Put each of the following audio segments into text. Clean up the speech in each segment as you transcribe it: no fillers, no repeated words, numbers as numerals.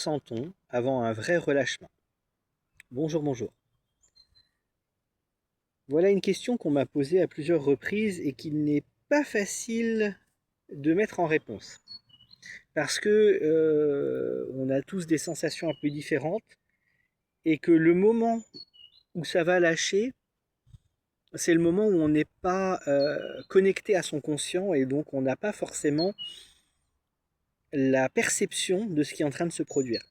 ressent-on avant un vrai relâchement? Bonjour, bonjour. Voilà une question qu'on m'a posée à plusieurs reprises et qu'il n'est pas facile de mettre en réponse. Parce que on a tous des sensations un peu différentes et que le moment où ça va lâcher, c'est le moment où on n'est pas connecté à son conscient et donc on n'a pas forcément la perception de ce qui est en train de se produire.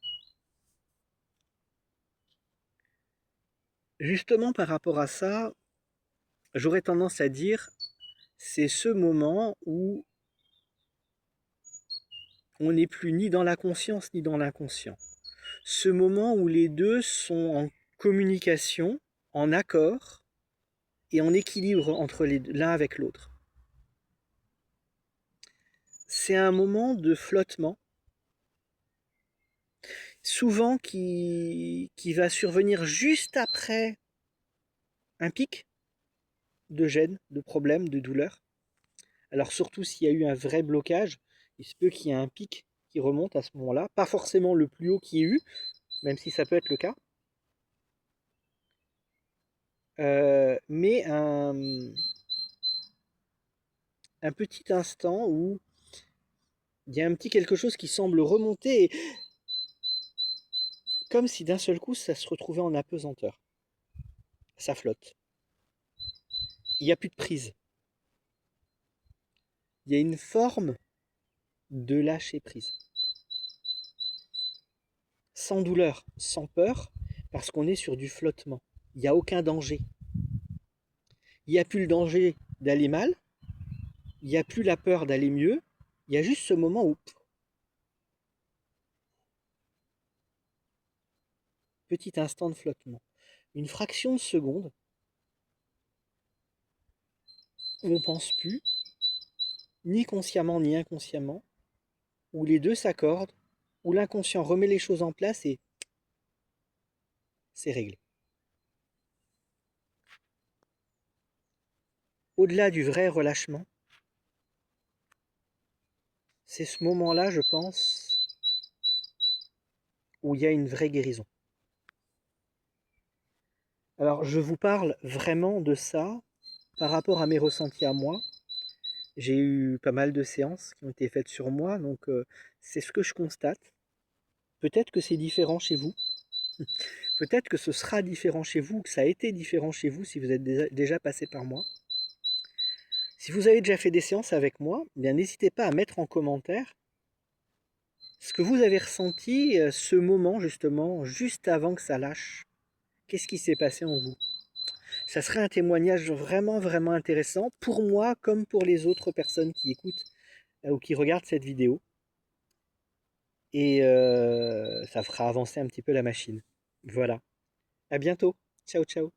Justement par rapport à ça, j'aurais tendance à dire c'est ce moment où on n'est plus ni dans la conscience ni dans l'inconscient. Ce moment où les deux sont en communication, en accord et en équilibre entre l'un avec l'autre. C'est un moment de flottement, souvent qui va survenir juste après un pic de gêne, de problème, de douleur. Alors surtout s'il y a eu un vrai blocage, il se peut qu'il y ait un pic qui remonte à ce moment-là, pas forcément le plus haut qu'il y ait eu, même si ça peut être le cas, mais un petit instant où il y a un petit quelque chose qui semble remonter, comme si d'un seul coup ça se retrouvait en apesanteur. Ça flotte. Il n'y a plus de prise. Il y a une forme de lâcher prise. Sans douleur, sans peur, parce qu'on est sur du flottement. Il n'y a aucun danger. Il n'y a plus le danger d'aller mal, il n'y a plus la peur d'aller mieux, il y a juste ce moment où, petit instant de flottement, une fraction de seconde où on ne pense plus, ni consciemment ni inconsciemment, où les deux s'accordent, où l'inconscient remet les choses en place et c'est réglé. Au-delà du vrai relâchement, c'est ce moment-là, je pense, où il y a une vraie guérison. Alors, je vous parle vraiment de ça par rapport à mes ressentis à moi. J'ai eu pas mal de séances qui ont été faites sur moi, donc c'est ce que je constate. Peut-être que c'est différent chez vous, peut-être que ce sera différent chez vous, que ça a été différent chez vous si vous êtes déjà passé par moi. Si vous avez déjà fait des séances avec moi, eh bien n'hésitez pas à mettre en commentaire ce que vous avez ressenti, ce moment justement, juste avant que ça lâche. Qu'est-ce qui s'est passé en vous? Ça serait un témoignage vraiment, vraiment intéressant pour moi comme pour les autres personnes qui écoutent ou qui regardent cette vidéo. Et ça fera avancer un petit peu la machine. Voilà. À bientôt. Ciao, ciao.